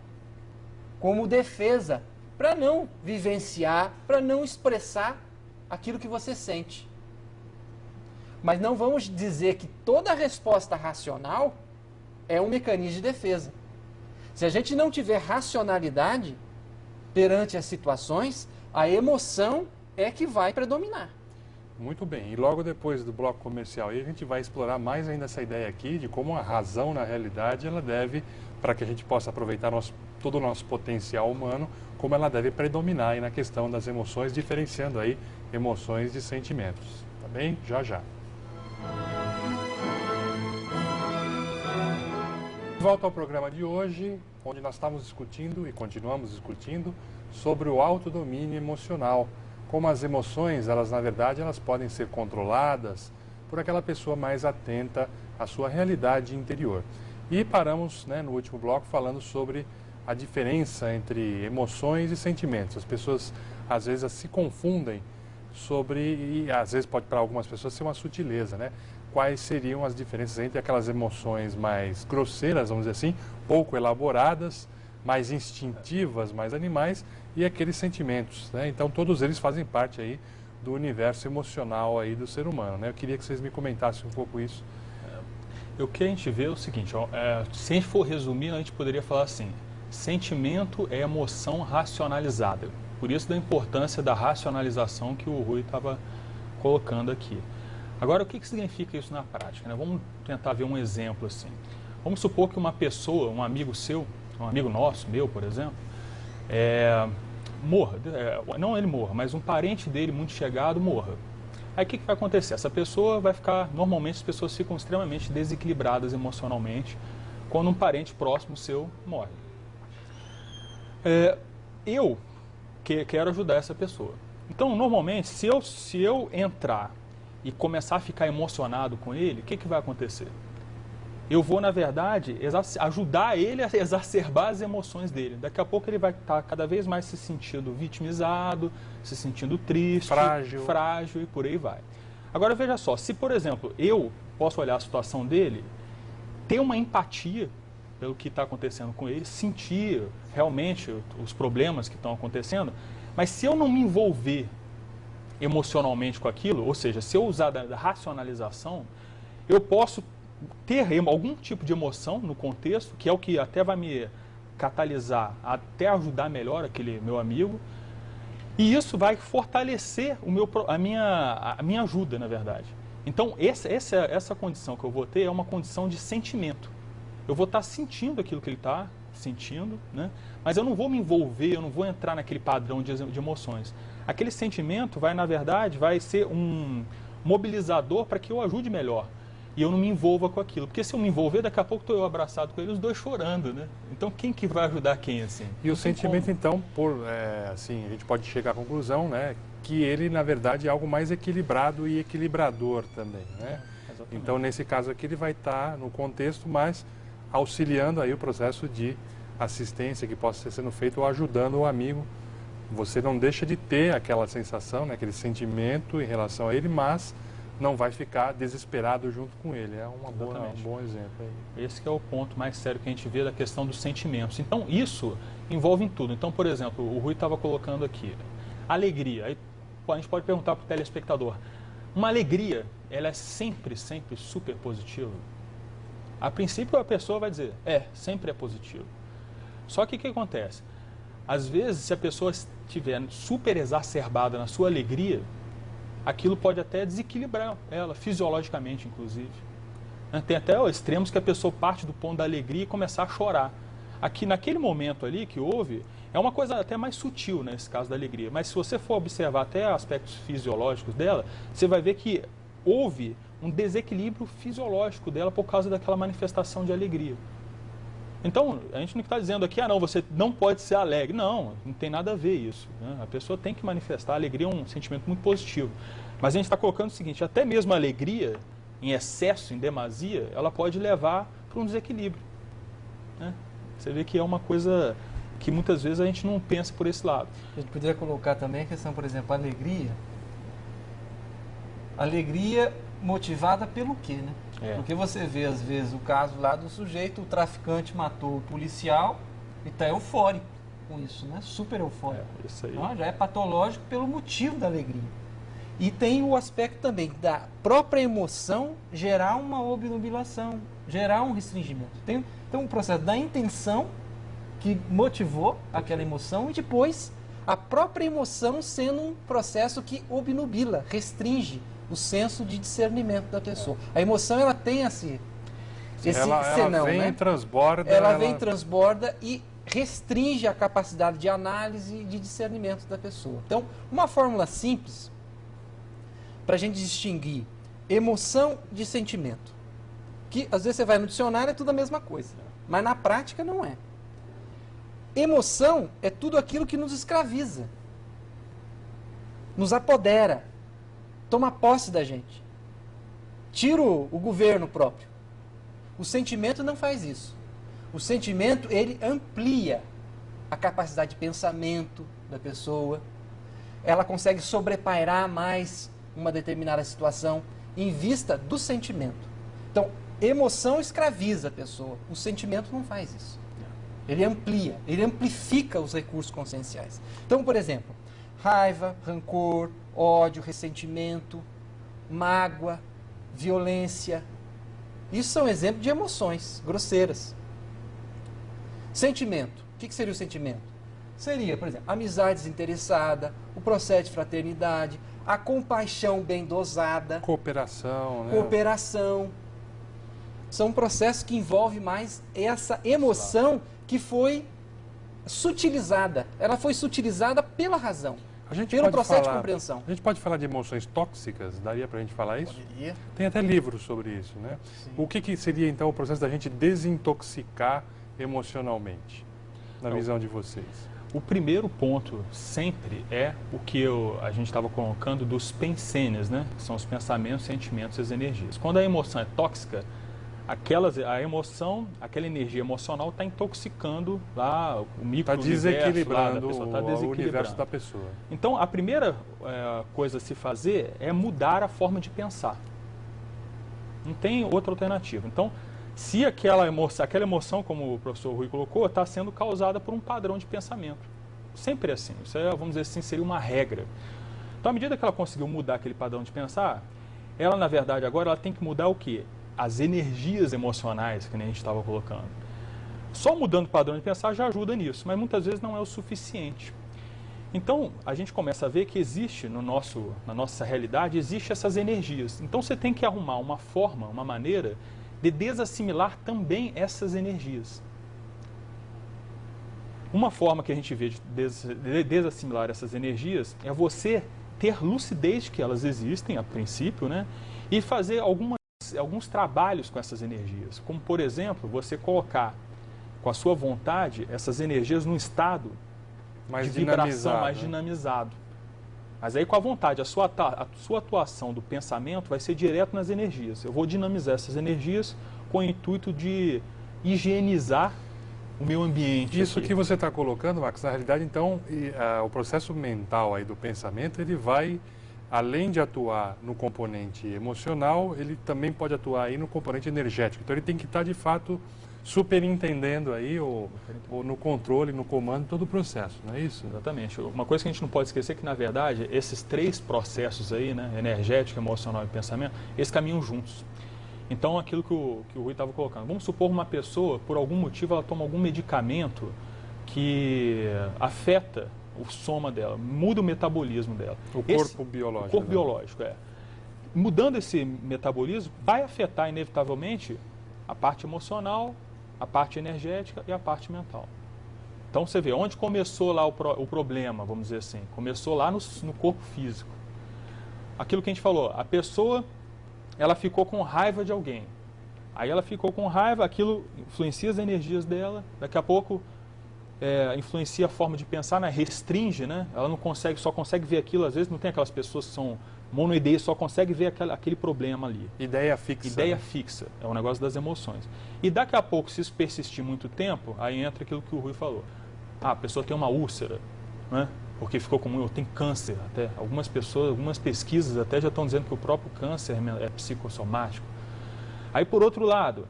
como defesa para não vivenciar, para não expressar aquilo que você sente. Mas não vamos dizer que toda resposta racional é um mecanismo de defesa. Se a gente não tiver racionalidade perante as situações, a emoção é que vai predominar. Muito bem, e logo depois do bloco comercial aí a gente vai explorar mais ainda essa ideia aqui de como a razão na realidade ela deve, para que a gente possa aproveitar todo o nosso potencial humano, como ela deve predominar aí na questão das emoções, diferenciando aí emoções de sentimentos. Tá bem? Já já. Volta ao programa de hoje, onde nós estamos discutindo e continuamos discutindo sobre o autodomínio emocional. Como as emoções, elas na verdade, elas podem ser controladas por aquela pessoa mais atenta à sua realidade interior. E paramos, né, no último bloco falando sobre a diferença entre emoções e sentimentos. As pessoas às vezes se confundem e às vezes pode para algumas pessoas ser uma sutileza, né? Quais seriam as diferenças entre aquelas emoções mais grosseiras, vamos dizer assim, pouco elaboradas, mais instintivas, mais animais, e aqueles sentimentos, né? Então todos eles fazem parte aí do universo emocional aí do ser humano, né? Eu queria que vocês me comentassem um pouco isso. O que a gente vê é o seguinte, se a gente for resumir, a gente poderia falar assim, sentimento é emoção racionalizada. Por isso da importância da racionalização que o Rui estava colocando aqui. Agora, o que significa isso na prática, né? Vamos tentar ver um exemplo assim. Vamos supor que uma pessoa, um amigo seu, um amigo nosso, meu, por exemplo, morra. Não ele morra, mas um parente dele muito chegado morra. Aí o que vai acontecer? Essa pessoa vai ficar... Normalmente as pessoas ficam extremamente desequilibradas emocionalmente quando um parente próximo seu morre. Eu quero ajudar essa pessoa. Então, normalmente, se eu entrar e começar a ficar emocionado com ele, o que vai acontecer? Eu vou, na verdade, ajudar ele a exacerbar as emoções dele. Daqui a pouco ele vai estar cada vez mais se sentindo vitimizado, se sentindo triste, frágil e por aí vai. Agora, veja só, se, por exemplo, eu posso olhar a situação dele, ter uma empatia pelo que está acontecendo com ele, sentir realmente os problemas que estão acontecendo, mas se eu não me envolver emocionalmente com aquilo, ou seja, se eu usar da racionalização, eu posso ter algum tipo de emoção no contexto, que é o que até vai me catalisar, até ajudar melhor aquele meu amigo, e isso vai fortalecer a minha ajuda, na verdade. Então, essa condição que eu vou ter é uma condição de sentimento. Eu vou estar sentindo aquilo que ele está sentindo, né? Mas eu não vou me envolver, eu não vou entrar naquele padrão de emoções. Aquele sentimento na verdade, vai ser um mobilizador para que eu ajude melhor. E eu não me envolva com aquilo. Porque se eu me envolver, daqui a pouco estou eu abraçado com ele, os dois chorando, né? Então, quem que vai ajudar quem, assim? E o sentimento, então, assim, a gente pode chegar à conclusão, né? Que ele, na verdade, é algo mais equilibrado e equilibrador também, né? Então, nesse caso aqui, ele vai estar no contexto, mas auxiliando aí o processo de assistência que possa estar sendo feito ou ajudando o amigo. Você não deixa de ter aquela sensação, né, aquele sentimento em relação a ele, mas não vai ficar desesperado junto com ele. É um bom exemplo aí. Esse que é o ponto mais sério que a gente vê da questão dos sentimentos. Então, isso envolve em tudo. Então, por exemplo, o Rui estava colocando aqui, alegria. Aí, a gente pode perguntar para o telespectador, uma alegria, ela é sempre super positiva? A princípio, a pessoa vai dizer, sempre é positivo. Só que o que acontece? Às vezes, se a pessoa estiver super exacerbada na sua alegria, aquilo pode até desequilibrar ela, fisiologicamente, inclusive. Tem até extremos que a pessoa parte do ponto da alegria e começar a chorar. Aqui, naquele momento ali que houve, é uma coisa até mais sutil, nesse caso da alegria. Mas se você for observar até aspectos fisiológicos dela, você vai ver que houve um desequilíbrio fisiológico dela por causa daquela manifestação de alegria. Então, a gente não está dizendo aqui, não, você não pode ser alegre. Não tem nada a ver isso, né? A pessoa tem que manifestar. A alegria é um sentimento muito positivo. Mas a gente está colocando o seguinte, até mesmo a alegria, em excesso, em demasia, ela pode levar para um desequilíbrio, né? Você vê que é uma coisa que muitas vezes a gente não pensa por esse lado. A gente poderia colocar também a questão, por exemplo, alegria motivada pelo quê, né? Porque você vê, às vezes, o caso lá do sujeito, o traficante matou o policial e está eufórico com isso, né? Super eufórico. Isso aí. Então, já é patológico pelo motivo da alegria. E tem o aspecto também da própria emoção gerar uma obnubilação, gerar um restringimento. Então, o processo da intenção que motivou aquela emoção e depois a própria emoção sendo um processo que obnubila, restringe o senso de discernimento da pessoa. A emoção, ela tem esse senão, vem, né? transborda. Ela vem, transborda e restringe a capacidade de análise e de discernimento da pessoa. Então, uma fórmula simples para a gente distinguir emoção de sentimento. Que às vezes você vai no dicionário, é tudo a mesma coisa. Mas na prática não é. Emoção é tudo aquilo que nos escraviza, nos apodera, toma posse da gente, tira o governo próprio. O sentimento não faz isso. O sentimento, ele amplia a capacidade de pensamento da pessoa, ela consegue sobrepairar mais uma determinada situação em vista do sentimento. Então, emoção escraviza a pessoa, o sentimento não faz isso. Ele amplia, ele amplifica os recursos conscienciais. Então, por exemplo, raiva, rancor, ódio, ressentimento, mágoa, violência. Isso são exemplos de emoções grosseiras. Sentimento. O que seria o sentimento? Seria, por exemplo, amizade desinteressada, o processo de fraternidade, a compaixão bem dosada. Cooperação, né? Cooperação. São processos que envolvem mais essa emoção que foi sutilizada. Ela foi sutilizada pela razão, pelo processo de compreensão. A gente pode falar de emoções tóxicas? Daria para a gente falar isso? Poderia. Tem até livros sobre isso, né? Sim. O que seria, então, o processo da gente desintoxicar emocionalmente, na visão de vocês? O primeiro ponto sempre é o que a gente estava colocando dos pensênios, né? Que são os pensamentos, sentimentos e as energias. Quando a emoção é tóxica, a emoção, aquela energia emocional está intoxicando lá o micro-universo. Está desequilibrando o universo da pessoa. Então, a primeira coisa a se fazer é mudar a forma de pensar. Não tem outra alternativa. Então, se aquela emoção, como o professor Rui colocou, está sendo causada por um padrão de pensamento. Sempre assim. Isso é, vamos dizer assim, seria uma regra. Então, à medida que ela conseguiu mudar aquele padrão de pensar, ela, na verdade, agora ela tem que mudar o quê? As energias emocionais que nem a gente estava colocando. Só mudando o padrão de pensar já ajuda nisso, mas muitas vezes não é o suficiente. Então, a gente começa a ver que existe na nossa realidade, existe essas energias. Então, você tem que arrumar uma forma, uma maneira de desassimilar também essas energias. Uma forma que a gente vê de desassimilar essas energias é você ter lucidez que elas existem, a princípio, né? E fazer alguns trabalhos com essas energias. Como, por exemplo, você colocar com a sua vontade essas energias num estado de vibração mais dinamizado. Mas aí com a vontade, a sua atuação do pensamento vai ser direto nas energias. Eu vou dinamizar essas energias com o intuito de higienizar o meu ambiente. Isso aqui. Que você está colocando, Max, na realidade, então, o processo mental aí do pensamento, ele vai, além de atuar no componente emocional, ele também pode atuar aí no componente energético. Então, ele tem que estar, de fato, superintendendo aí, ou no controle, no comando, todo o processo, não é isso? Exatamente. Uma coisa que a gente não pode esquecer é que, na verdade, esses três processos aí, né, energético, emocional e pensamento, eles caminham juntos. Então, aquilo que o Rui estava colocando. Vamos supor uma pessoa, por algum motivo, ela toma algum medicamento que afeta o soma dela, muda o metabolismo dela. O corpo biológico. O corpo biológico, é. Mudando esse metabolismo, vai afetar, inevitavelmente, a parte emocional, a parte energética e a parte mental. Então, você vê, onde começou lá o problema, vamos dizer assim? Começou lá no corpo físico. Aquilo que a gente falou, a pessoa, ela ficou com raiva de alguém. Aí ela ficou com raiva, aquilo influencia as energias dela, daqui a pouco influencia a forma de pensar, né? Restringe, né? Ela não consegue, só consegue ver aquilo, às vezes não tem aquelas pessoas que são monoideias, só consegue ver aquele problema ali. Ideia fixa. Ideia fixa, é o negócio das emoções. E daqui a pouco, se isso persistir muito tempo, aí entra aquilo que o Rui falou. A pessoa tem uma úlcera, né? Porque ficou com tem câncer até. Algumas pessoas, algumas pesquisas até já estão dizendo que o próprio câncer é psicossomático. Aí, por outro lado,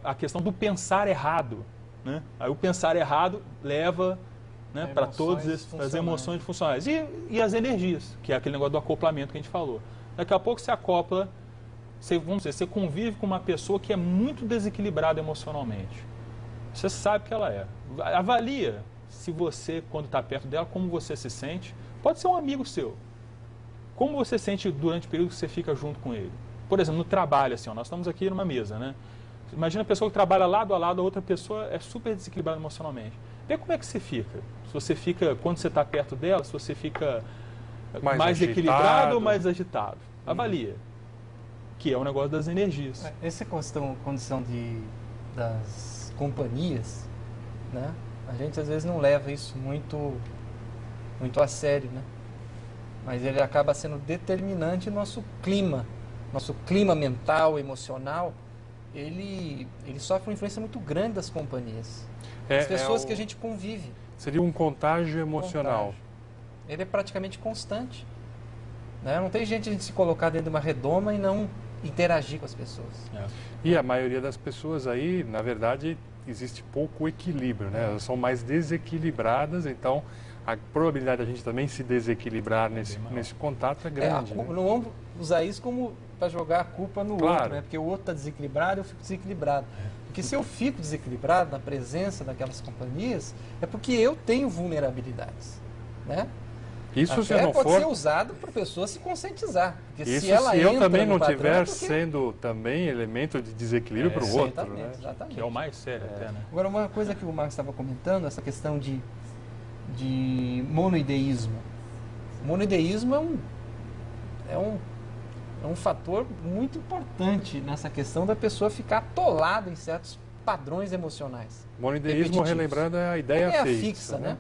a questão do pensar errado, né? Aí o pensar errado leva, né, para todas as emoções funcionais. E as energias, que é aquele negócio do acoplamento que a gente falou. Daqui a pouco você acopla, vamos dizer, você convive com uma pessoa que é muito desequilibrada emocionalmente. Você sabe que ela é. Avalia se você, quando está perto dela, como você se sente. Pode ser um amigo seu. Como você se sente durante o período que você fica junto com ele? Por exemplo, no trabalho, assim, ó, nós estamos aqui numa mesa, né? Imagina a pessoa que trabalha lado a lado, a outra pessoa é super desequilibrada emocionalmente. Vê como é que você fica. Se você fica, quando você está perto dela, se você fica mais equilibrado ou mais agitado. Avalia. Que é o negócio das energias. Essa condição das companhias, né? A gente às vezes não leva isso muito a sério, né? Mas ele acaba sendo determinante no nosso clima mental, emocional. Ele sofre uma influência muito grande das companhias. As pessoas que a gente convive. Seria um contágio emocional. Ele é praticamente constante. Né? Não tem gente a gente se colocar dentro de uma redoma e não interagir com as pessoas. E a maioria das pessoas aí, na verdade, existe pouco equilíbrio, né? Elas são mais desequilibradas, então a probabilidade da gente também se desequilibrar nesse contato é grande. Não vamos usar isso como para jogar a culpa no outro, né? Porque o outro está desequilibrado, eu fico desequilibrado. Porque se eu fico desequilibrado na presença daquelas companhias, é porque eu tenho vulnerabilidades, né? Isso Até se não pode for... ser usado para a pessoa se conscientizar. Porque Isso se ela eu entra também no não padrão, estiver porque... sendo também elemento de desequilíbrio para o outro. Né? Exatamente. Que é o mais sério até, né? Agora, uma coisa que o Marcos estava comentando, essa questão de monoideísmo. O monoideísmo é um fator muito importante nessa questão da pessoa ficar atolada em certos padrões emocionais. Monoideísmo, relembrando, é a ideia fixa, né?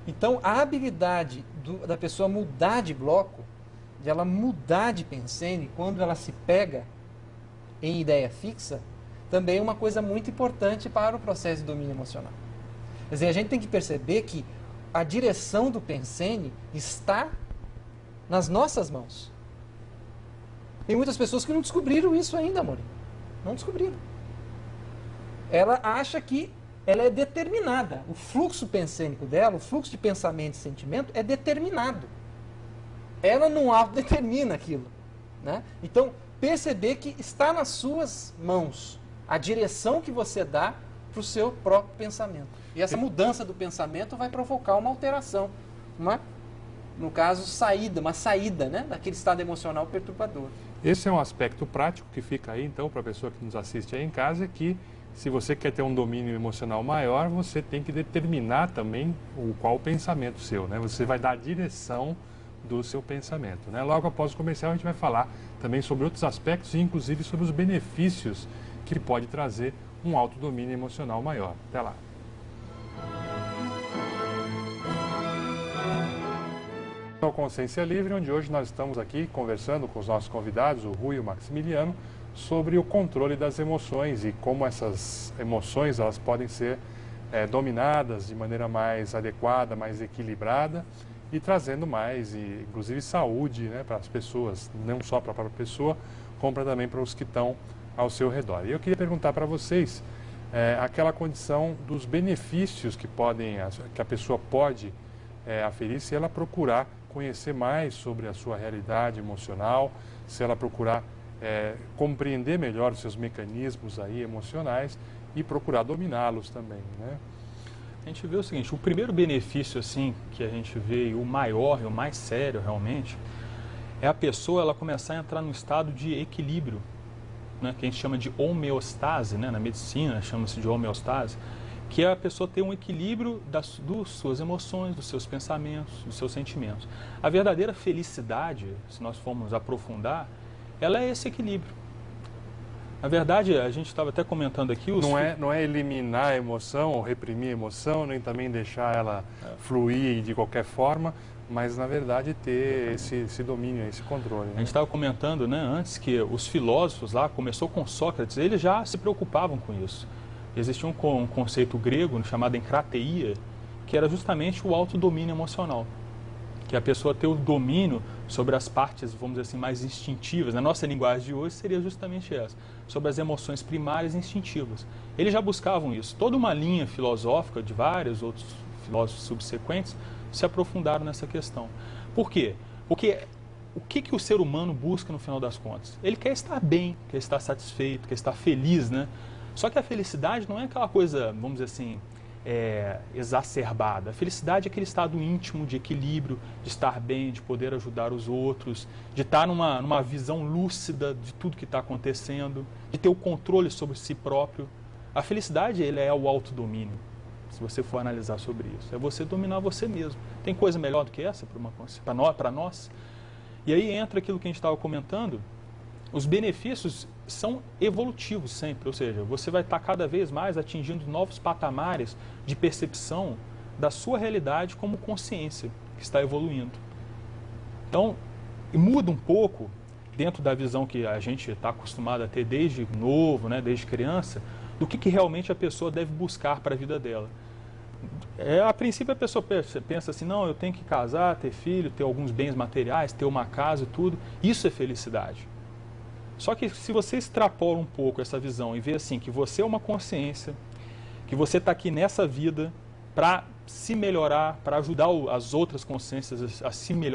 Então, a habilidade da pessoa mudar de bloco, de ela mudar de pensene, quando ela se pega em ideia fixa, também é uma coisa muito importante para o processo de domínio emocional. Quer dizer, a gente tem que perceber que a direção do pensene está nas nossas mãos. Tem muitas pessoas que não descobriram isso ainda, amor. Não descobriram. Ela acha que ela é determinada. O fluxo pensênico dela, o fluxo de pensamento e sentimento é determinado. Ela não autodetermina aquilo. Né? Então, perceber que está nas suas mãos a direção que você dá para o seu próprio pensamento. E essa mudança do pensamento vai provocar uma alteração. No caso, uma saída, né, daquele estado emocional perturbador. Esse é um aspecto prático que fica aí, então, para a pessoa que nos assiste aí em casa, que se você quer ter um domínio emocional maior, você tem que determinar também qual o pensamento seu, né? Você vai dar a direção do seu pensamento, né? Logo após o comercial a gente vai falar também sobre outros aspectos e inclusive sobre os benefícios que pode trazer um alto domínio emocional maior. Até lá. Ao Consciência Livre, onde hoje nós estamos aqui conversando com os nossos convidados, o Rui e o Maximiliano, sobre o controle das emoções e como essas emoções elas podem ser dominadas de maneira mais adequada, mais equilibrada e trazendo mais, inclusive, saúde, né, para as pessoas, não só para a própria pessoa, como também para os que estão ao seu redor. E eu queria perguntar para vocês aquela condição dos benefícios que a pessoa pode aferir se ela procurar conhecer mais sobre a sua realidade emocional, se ela procurar compreender melhor os seus mecanismos aí emocionais e procurar dominá-los também, né? A gente vê o seguinte, o primeiro benefício assim que a gente vê, e o maior e o mais sério realmente, é a pessoa ela começar a entrar num estado de equilíbrio, né, que a gente chama de homeostase, né, na medicina chama-se de homeostase, que é a pessoa ter um equilíbrio das suas emoções, dos seus pensamentos, dos seus sentimentos. A verdadeira felicidade, se nós formos aprofundar, ela é esse equilíbrio. Na verdade, a gente estava até comentando aqui... Não é eliminar a emoção ou reprimir a emoção, nem também deixar ela fluir de qualquer forma, mas, na verdade, ter esse domínio, esse controle. Né? A gente estava comentando, né, antes que os filósofos lá, começou com Sócrates, eles já se preocupavam com isso. Existia um conceito grego chamado encrateia, que era justamente o autodomínio emocional. Que a pessoa ter o domínio sobre as partes, vamos dizer assim, mais instintivas. Na nossa linguagem de hoje seria justamente essa, sobre as emoções primárias e instintivas. Eles já buscavam isso. Toda uma linha filosófica de vários outros filósofos subsequentes se aprofundaram nessa questão. Por quê? Porque o que o ser humano busca no final das contas? Ele quer estar bem, quer estar satisfeito, quer estar feliz, né? Só que a felicidade não é aquela coisa, vamos dizer assim, exacerbada. A felicidade é aquele estado íntimo de equilíbrio, de estar bem, de poder ajudar os outros, de estar numa visão lúcida de tudo que está acontecendo, de ter o controle sobre si próprio. A felicidade ele é o autodomínio, se você for analisar sobre isso. É você dominar você mesmo. Tem coisa melhor do que essa para nós? E aí entra aquilo que a gente estava comentando. Os benefícios são evolutivos sempre, ou seja, você vai estar cada vez mais atingindo novos patamares de percepção da sua realidade como consciência que está evoluindo. Então, muda um pouco, dentro da visão que a gente está acostumado a ter desde novo, né, desde criança, do que realmente a pessoa deve buscar para a vida dela. A princípio a pessoa pensa assim, não, eu tenho que casar, ter filho, ter alguns bens materiais, ter uma casa e tudo, isso é felicidade. Só que se você extrapola um pouco essa visão e vê assim que você é uma consciência, que você está aqui nessa vida para se melhorar, para ajudar as outras consciências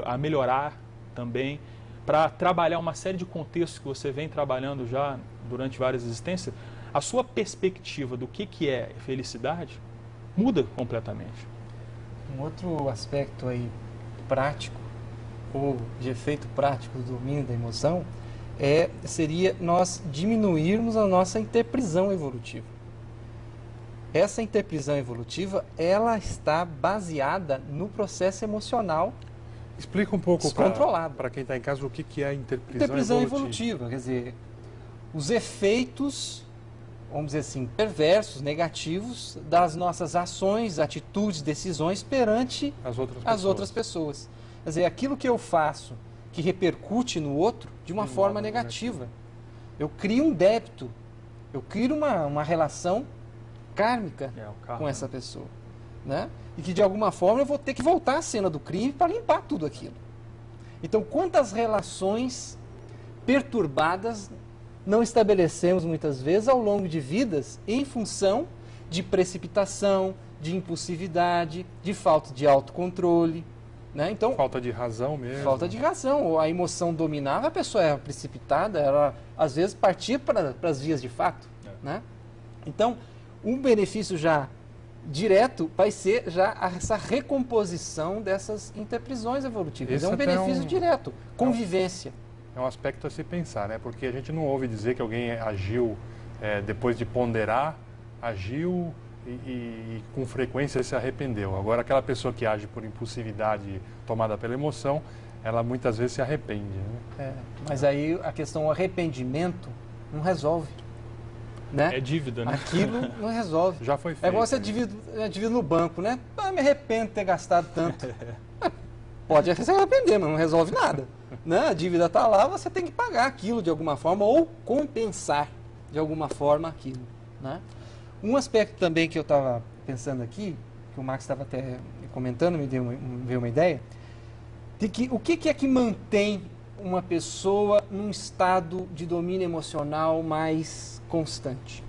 a melhorar também, para trabalhar uma série de contextos que você vem trabalhando já durante várias existências, a sua perspectiva do que é felicidade muda completamente. Um outro aspecto aí prático, ou de efeito prático do domínio da emoção, seria nós diminuirmos a nossa interprisão evolutiva. Essa interprisão evolutiva, ela está baseada no processo emocional. Explica um pouco descontrolado para quem está em casa o que é a interprisão evolutiva. Quer dizer, os efeitos, vamos dizer assim, perversos, negativos das nossas ações, atitudes, decisões perante as outras pessoas. Quer dizer, aquilo que eu faço que repercute no outro de uma forma negativa. Eu crio um débito, eu crio uma relação kármica com essa pessoa, né? E que de alguma forma eu vou ter que voltar à cena do crime para limpar tudo aquilo. Então, quantas relações perturbadas não estabelecemos muitas vezes ao longo de vidas em função de precipitação, de impulsividade, de falta de autocontrole, né? Então, falta de razão mesmo. Falta de razão. A emoção dominava, a pessoa era precipitada, ela às vezes partia para as vias de fato. Né? Então, um benefício já direto vai ser já essa recomposição dessas interprisões evolutivas. Esse é um benefício direto. Convivência. É um aspecto a se pensar, né? Porque a gente não ouve dizer que alguém agiu depois de ponderar, agiu e com frequência se arrependeu. Agora, aquela pessoa que age por impulsividade tomada pela emoção, ela muitas vezes se arrepende. Né? Mas aí a questão do arrependimento não resolve. Né? É dívida, né? Aquilo não resolve. Já foi feito. É igual você dívida no banco, né? Me arrependo de ter gastado tanto. Pode se arrepender, mas não resolve nada. Né? A dívida está lá, você tem que pagar aquilo de alguma forma ou compensar de alguma forma aquilo. Né? Um aspecto também que eu estava pensando aqui, que o Max estava até comentando, me deu uma ideia, de que o que é que mantém uma pessoa num estado de domínio emocional mais constante?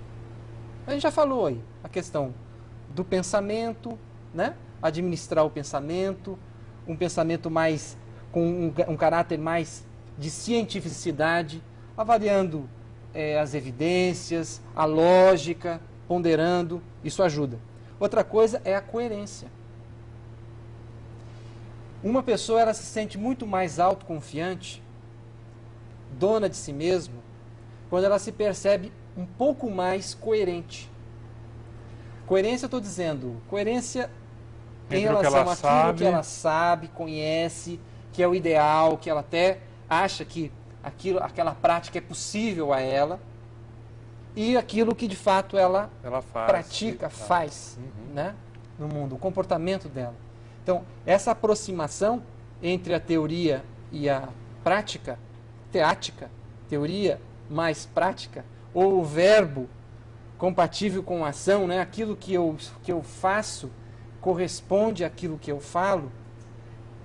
A gente já falou aí, a questão do pensamento, né? Administrar o pensamento, um pensamento mais, com um caráter mais de cientificidade, avaliando as evidências, a lógica, ponderando, isso ajuda. Outra coisa é a coerência. Uma pessoa ela se sente muito mais autoconfiante, dona de si mesma, quando ela se percebe um pouco mais coerente. Coerência, eu estou dizendo, coerência em relação àquilo que ela sabe, conhece, que é o ideal, que ela até acha que aquela prática é possível a ela, e aquilo que de fato ela faz, pratica, faz, né, no mundo, o comportamento dela. Então, essa aproximação entre a teoria e a prática, teática, teoria mais prática, ou o verbo compatível com a ação, né, aquilo que eu faço corresponde àquilo que eu falo,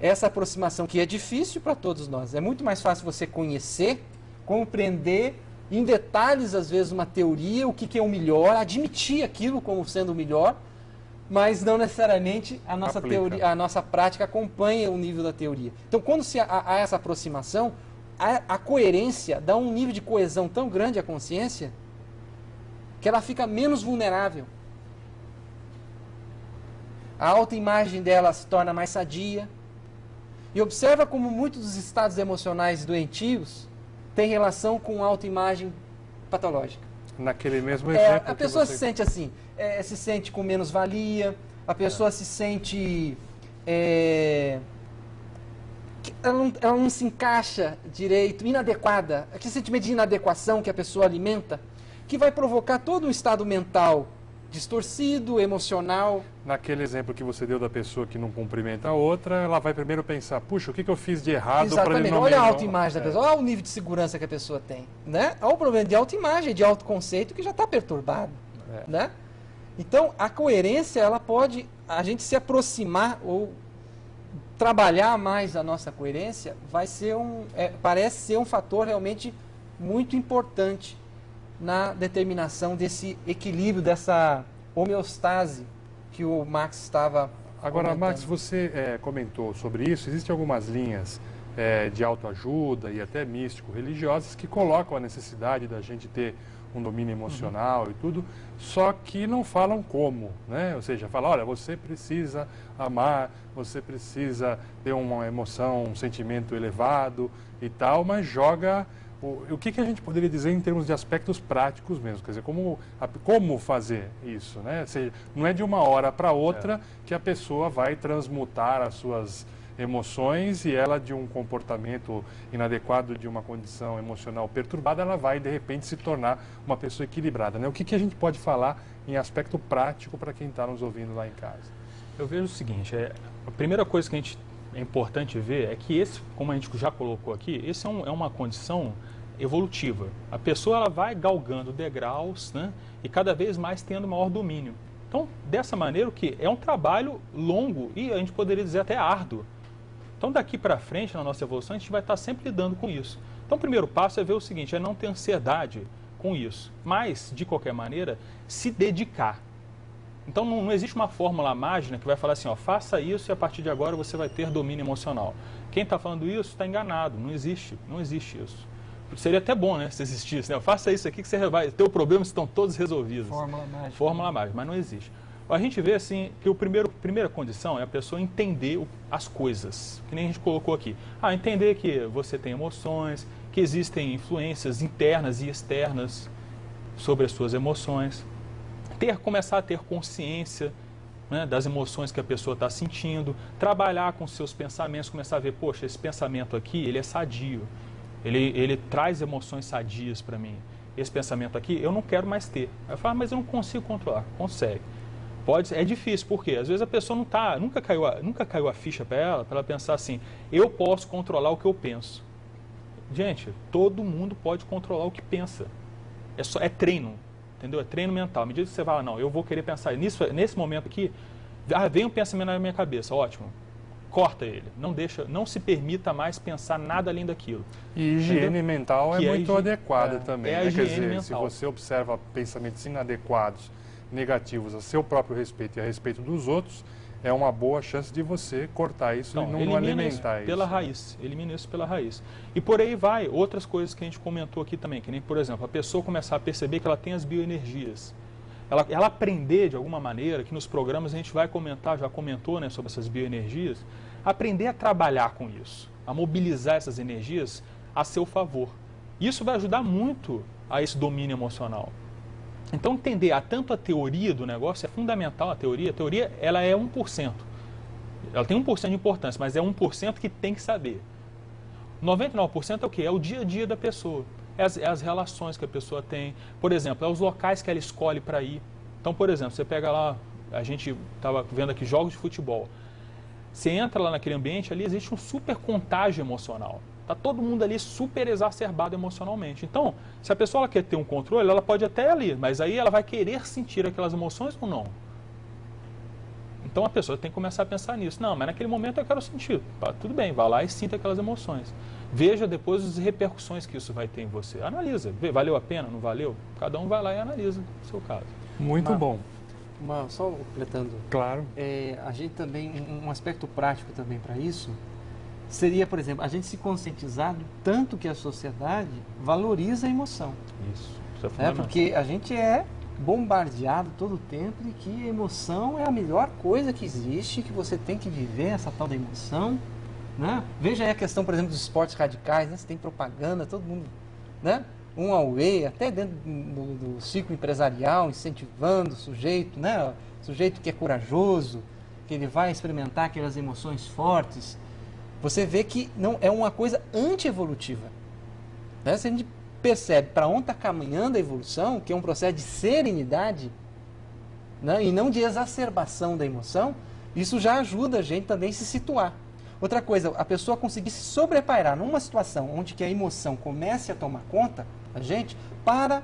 essa aproximação que é difícil para todos nós. É muito mais fácil você conhecer, compreender em detalhes, às vezes, uma teoria, o que é o melhor, admitir aquilo como sendo o melhor, mas não necessariamente a nossa teoria, a nossa prática acompanha o nível da teoria. Então, quando há essa aproximação, a coerência dá um nível de coesão tão grande à consciência que ela fica menos vulnerável. A autoimagem dela se torna mais sadia. E observa como muitos dos estados emocionais doentios têm relação com autoimagem patológica. Naquele mesmo exemplo a pessoa se sente assim, se sente com menos valia, a pessoa se sente... ela não se encaixa direito, inadequada. Aquele sentimento de inadequação que a pessoa alimenta, que vai provocar todo um estado mental distorcido, emocional. Naquele exemplo que você deu da pessoa que não cumprimenta a outra, ela vai primeiro pensar, puxa, o que eu fiz de errado para ele Exatamente. não... Olha a autoimagem da pessoa, olha o nível de segurança que a pessoa tem. Né? Olha o problema de autoimagem, de autoconceito que já está perturbado. Né? Então, a coerência, ela pode, a gente se aproximar ou trabalhar mais a nossa coerência, vai ser parece ser um fator realmente muito importante na determinação desse equilíbrio, dessa homeostase que o Max estava Agora, comentando. Max, você comentou sobre isso. Existem algumas linhas de autoajuda e até místico-religiosas que colocam a necessidade da gente ter um domínio emocional e tudo, só que não falam como, né? Ou seja, fala, olha, você precisa amar, você precisa ter uma emoção, um sentimento elevado e tal, mas joga... O que a gente poderia dizer em termos de aspectos práticos mesmo? Quer dizer, como fazer isso, né? Ou seja, não é de uma hora para outra que a pessoa vai transmutar as suas emoções e ela, de um comportamento inadequado, de uma condição emocional perturbada, ela vai, de repente, se tornar uma pessoa equilibrada, né? O que a gente pode falar em aspecto prático para quem está nos ouvindo lá em casa? Eu vejo o seguinte, a primeira coisa que é importante ver é que esse, como a gente já colocou aqui, esse é uma condição evolutiva. A pessoa ela vai galgando degraus, né, e cada vez mais tendo maior domínio. Então, dessa maneira, o que é um trabalho longo e a gente poderia dizer até árduo. Então, daqui para frente, na nossa evolução, a gente vai estar sempre lidando com isso. Então, o primeiro passo é ver o seguinte, é não ter ansiedade com isso, mas, de qualquer maneira, se dedicar. Então, não existe uma fórmula mágica que vai falar assim, ó, faça isso e a partir de agora você vai ter domínio emocional. Quem está falando isso está enganado, não existe isso. Seria até bom, né, se existisse, né? Faça isso aqui que você vai ter o problema, estão todos resolvidos. Fórmula mágica, mas não existe. A gente vê assim que a primeira condição é a pessoa entender as coisas, que nem a gente colocou aqui. Entender que você tem emoções, que existem influências internas e externas sobre as suas emoções. Começar a ter consciência, né, das emoções que a pessoa está sentindo, trabalhar com seus pensamentos, começar a ver, poxa, esse pensamento aqui, ele é sadio, ele traz emoções sadias para mim. Esse pensamento aqui, eu não quero mais ter. Aí eu falo, mas eu não consigo controlar. Consegue. É difícil, porque às vezes a pessoa nunca caiu a ficha para ela pensar assim, eu posso controlar o que eu penso. Gente, todo mundo pode controlar o que pensa. É treino. Entendeu? É treino mental. À medida que você fala, não, eu vou querer pensar nisso, nesse momento aqui, vem um pensamento na minha cabeça, ótimo, corta ele. Não se permita mais pensar nada além daquilo. E higiene entendeu? muito adequada também. É a né? higiene Quer dizer, mental. se você observa pensamentos inadequados, negativos a seu próprio respeito e a respeito dos outros, é uma boa chance de você cortar isso e não alimentar isso. Pela raiz, elimina isso pela raiz. E por aí vai, outras coisas que a gente comentou aqui também, que nem, por exemplo, a pessoa começar a perceber que ela tem as bioenergias. Ela aprender de alguma maneira, que nos programas a gente vai comentar, já comentou, né, sobre essas bioenergias, aprender a trabalhar com isso, a mobilizar essas energias a seu favor. Isso vai ajudar muito a esse domínio emocional. Então, entender tanto a teoria do negócio é fundamental. A teoria ela é 1%. Ela tem 1% de importância, mas é 1% que tem que saber. 99% é o quê? É o dia a dia da pessoa. É as relações que a pessoa tem. Por exemplo, é os locais que ela escolhe para ir. Então, por exemplo, você pega lá, a gente estava vendo aqui jogos de futebol. Você entra lá naquele ambiente, ali existe um super contágio emocional. Está todo mundo ali super exacerbado emocionalmente. Então, se a pessoa quer ter um controle, ela pode até ir ali, mas aí ela vai querer sentir aquelas emoções ou não? Então a pessoa tem que começar a pensar nisso. Não, mas naquele momento eu quero sentir. Tudo bem, vá lá e sinta aquelas emoções. Veja depois as repercussões que isso vai ter em você. Analisa, vê, valeu a pena, não valeu? Cada um vai lá e analisa o seu caso. Muito bom. Só completando. Claro. A gente também, um aspecto prático também para isso, seria, por exemplo, a gente se conscientizar do tanto que a sociedade valoriza a emoção. Isso é fundamental. Porque a gente é bombardeado todo o tempo de que a emoção é a melhor coisa que existe, que você tem que viver essa tal da emoção, né? Veja aí a questão, por exemplo, dos esportes radicais, né? Você tem propaganda, todo mundo, né? Um away, até dentro do ciclo empresarial, incentivando o sujeito, né? O sujeito que é corajoso, que ele vai experimentar aquelas emoções fortes. Você vê que não é uma coisa antievolutiva, né? Se a gente percebe para onde está caminhando a evolução, que é um processo de serenidade, né? E não de exacerbação da emoção, isso já ajuda a gente também a se situar. Outra coisa, a pessoa conseguir se sobrepairar numa situação onde que a emoção comece a tomar conta, a gente para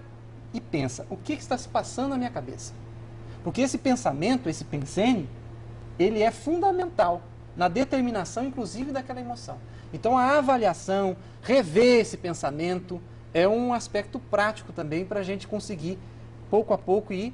e pensa, o que está se passando na minha cabeça? Porque esse pensamento, esse pensene, ele é fundamental na determinação, inclusive, daquela emoção. Então, a avaliação, rever esse pensamento, é um aspecto prático também para a gente conseguir, pouco a pouco, ir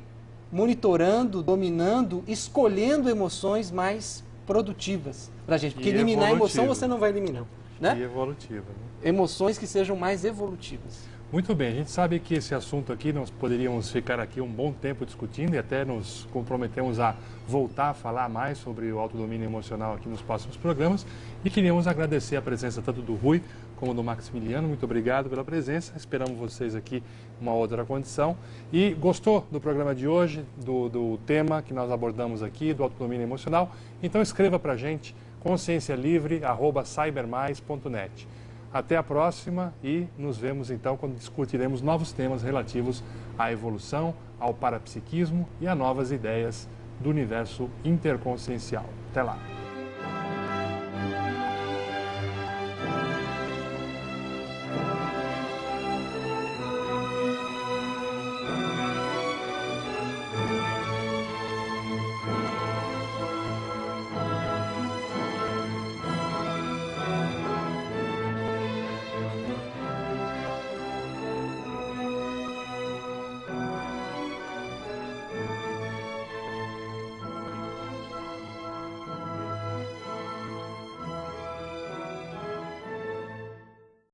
monitorando, dominando, escolhendo emoções mais produtivas para a gente. Porque eliminar a emoção você não vai eliminar. Né? E evolutiva. Né? Emoções que sejam mais evolutivas. Muito bem, a gente sabe que esse assunto aqui, nós poderíamos ficar aqui um bom tempo discutindo e até nos comprometemos a voltar a falar mais sobre o autodomínio emocional aqui nos próximos programas e queríamos agradecer a presença tanto do Rui como do Maximiliano. Muito obrigado pela presença, esperamos vocês aqui uma outra condição. E gostou do programa de hoje, do tema que nós abordamos aqui, do autodomínio emocional? Então escreva para a gente, consciencialivre@cybermais.net. Até a próxima e nos vemos então quando discutiremos novos temas relativos à evolução, ao parapsiquismo e a novas ideias do universo interconsciencial. Até lá!